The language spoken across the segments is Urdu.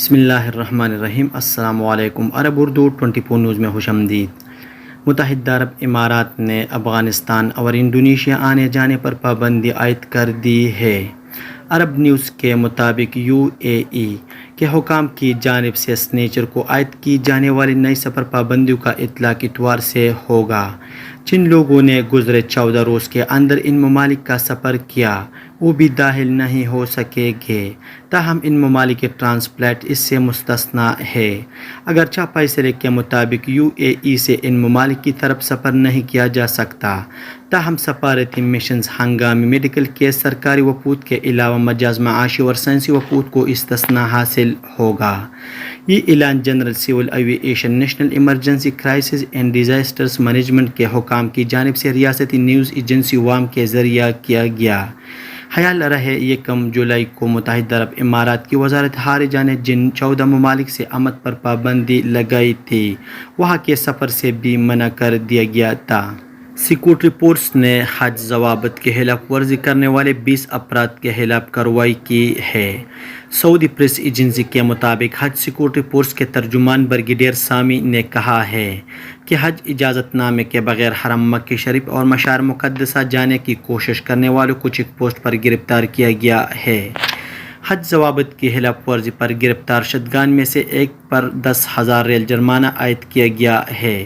بسم اللہ الرحمن الرحیم۔ السلام علیکم۔ عرب اردو 24 نیوز میں خوش آمدید۔ متحدہ عرب امارات نے افغانستان اور انڈونیشیا آنے جانے پر پابندی عائد کر دی ہے۔ عرب نیوز کے مطابق UAE کے حکام کی جانب سے سنیچر کو عائد کی جانے والی نئی سفر پابندیوں کا اطلاق اتوار سے ہوگا۔ جن لوگوں نے گزرے 14 روز کے اندر ان ممالک کا سفر کیا وہ بھی داخل نہیں ہو سکیں گے، تاہم ان ممالک کے ٹرانسپلانٹ اس سے مستثنیٰ ہے۔ اگرچہ فیصلے کے مطابق UAE سے ان ممالک کی طرف سفر نہیں کیا جا سکتا، تاہم سفارتی مشنز، ہنگامی میڈیکل کیس، سرکاری وفود کے علاوہ مجاز معاشی اور سائنسی وفود کو استثناء حاصل ہوگا۔ یہ اعلان جنرل سول ایوی ایشن، national emergency crisis and disasters management کے حکام کی جانب سے ریاستی نیوز ایجنسی وام کے ذریعہ کیا گیا۔ خیال رہے 1 جولائی کو متحدہ عرب امارات کی وزارت خارجہ نے جن 14 ممالک سے آمد پر پابندی لگائی تھی وہاں کے سفر سے بھی منع کر دیا گیا تھا۔ سیکورٹی فورس نے حج ضوابط کی خلاف ورزی کرنے والے 20 افراد کے خلاف کارروائی کی ہے۔ سعودی پریس ایجنسی کے مطابق حج سیکورٹی فورس کے ترجمان بریگیڈیئر سامی نے کہا ہے کہ حج اجازت نامے کے بغیر حرم مکی شریف اور مشاعر مقدسہ جانے کی کوشش کرنے والوں کو چیک پوسٹ پر گرفتار کیا گیا ہے۔ حج ضوابط کی خلاف ورزی پر گرفتار شدگان میں سے ایک پر 10,000 ریال جرمانہ عائد کیا گیا ہے۔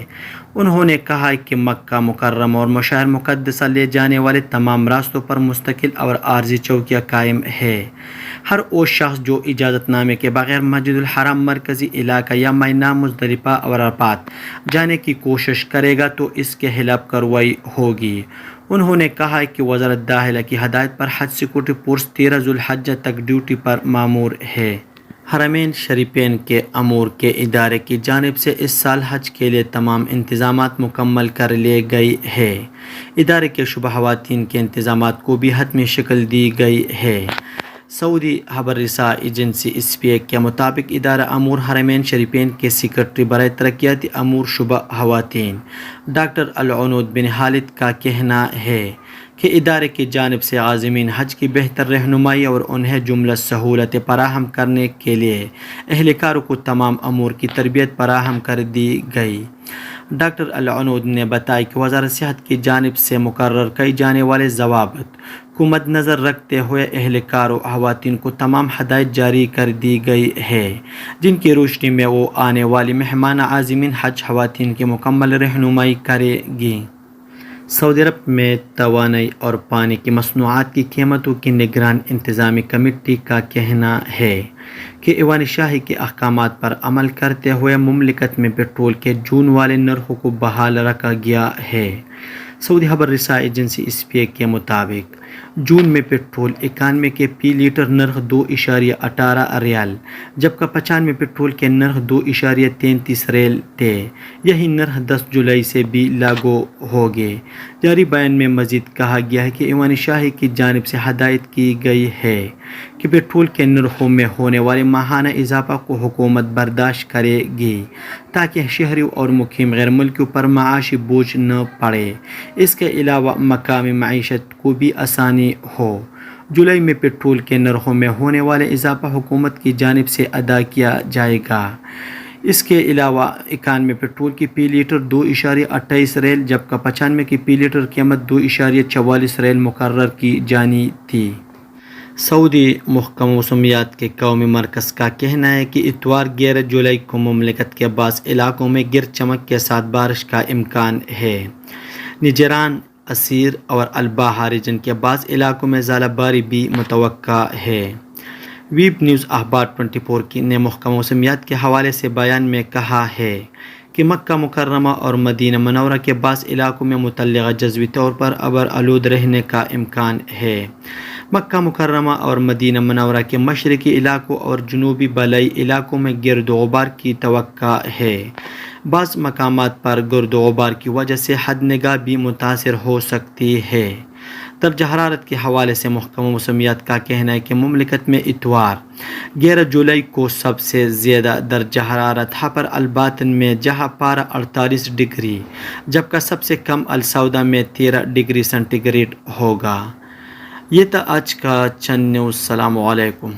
انہوں نے کہا کہ مکہ مکرمہ اور مشاعر مقدسہ لے جانے والے تمام راستوں پر مستقل اور عارضی چوکیاں قائم ہیں۔ ہر وہ شخص جو اجازت نامے کے بغیر مسجد الحرام، مرکزی علاقہ یا مینا، مزدلفہ اور عرفات جانے کی کوشش کرے گا تو اس کے خلاف کارروائی ہوگی۔ انہوں نے کہا کہ وزارت داخلہ کی ہدایت پر حج سیکورٹی فورس 13 ذو الحجہ تک ڈیوٹی پر مامور ہے۔ حرمین شریفین کے امور کے ادارے کی جانب سے اس سال حج کے لیے تمام انتظامات مکمل کر لیے گئے ہیں۔ ادارے کے شعبہ خواتین کے انتظامات کو بھی حتمی شکل دی گئی ہے۔ سعودی خبر رساں ایجنسی SPA کے مطابق ادارہ امور حرمین شریفین کے سیکرٹری برائے ترقیاتی امور شعبہ خواتین ڈاکٹر العنود بن خالد کا کہنا ہے کہ ادارے کی جانب سے عازمین حج کی بہتر رہنمائی اور انہیں جملہ سہولتیں فراہم کرنے کے لیے اہلکاروں کو تمام امور کی تربیت فراہم کر دی گئی۔ ڈاکٹر العنود نے بتایا کہ وزارت صحت کی جانب سے مقرر کیے جانے والے ضوابط کو مد نظر رکھتے ہوئے اہلکار و خواتین کو تمام ہدایت جاری کر دی گئی ہے، جن کی روشنی میں وہ آنے والی مہمان عازمین حج خواتین کی مکمل رہنمائی کرے گی۔ سعودی عرب میں توانائی اور پانی کی مصنوعات کی قیمتوں کی نگران انتظامی کمیٹی کا کہنا ہے کہ ایوان شاہی کے احکامات پر عمل کرتے ہوئے مملکت میں پیٹرول کے جون والے نرخوں کو بحال رکھا گیا ہے۔ سعودی خبر رساں ایجنسی SPA کے مطابق جون میں پیٹرول 91 کے فی لیٹر نرخ 2.18 ریال جبکہ 95 پیٹرول کے نرخ 2.33 ریال تھے۔ یہی نرخ 10 جولائی سے بھی لاگو ہوگے۔ جاری بیان میں مزید کہا گیا ہے کہ ایوان شاہی کی جانب سے ہدایت کی گئی ہے کہ پیٹرول کے نرخوں میں ہونے والے ماہانہ اضافہ کو حکومت برداشت کرے گی تاکہ شہریوں اور مقیم غیر ملکیوں پر معاشی بوجھ نہ پڑے۔ اس کے علاوہ مقامی معیشت کو بھی آسانی ہو۔ جولائی میں پیٹرول کے نرخوں میں ہونے والے اضافہ حکومت کی جانب سے ادا کیا جائے گا۔ اس کے علاوہ 91 پیٹرول کی فی لیٹر 2.28 ریال جبکہ 95 کی فی لیٹر قیمت 2.44 ریال مقرر کی جانی تھی۔ سعودی محکمہ موسمیات کے قومی مرکز کا کہنا ہے کہ اتوار 11 جولائی کو مملکت کے بعض علاقوں میں گرج چمک کے ساتھ بارش کا امکان ہے۔ نجران، عسیر اور الباحہ ریجن کے بعض علاقوں میں ژالہ باری بھی متوقع ہے۔ ویب نیوز اخبار 24 نے محکمہ موسمیات کے حوالے سے بیان میں کہا ہے کہ مکہ مکرمہ اور مدینہ منورہ کے بعض علاقوں میں متعلقہ جزوی طور پر ابر آلود رہنے کا امکان ہے۔ مکہ مکرمہ اور مدینہ منورہ کے مشرقی علاقوں اور جنوبی بالائی علاقوں میں گرد و غبار کی توقع ہے۔ بعض مقامات پر گرد و غبار کی وجہ سے حد نگاہ بھی متاثر ہو سکتی ہے۔ درجہ حرارت کے حوالے سے محکمہ موسمیات کا کہنا ہے کہ مملکت میں اتوار 11 جولائی کو سب سے زیادہ درجہ حرارت خیبر الباطن میں جہاں پارہ 48 ڈگری جبکہ سب سے کم السوداء میں 13 ڈگری سینٹی گریڈ ہوگا۔ یہ تھا آج کا چند نیوز۔ السلام علیکم۔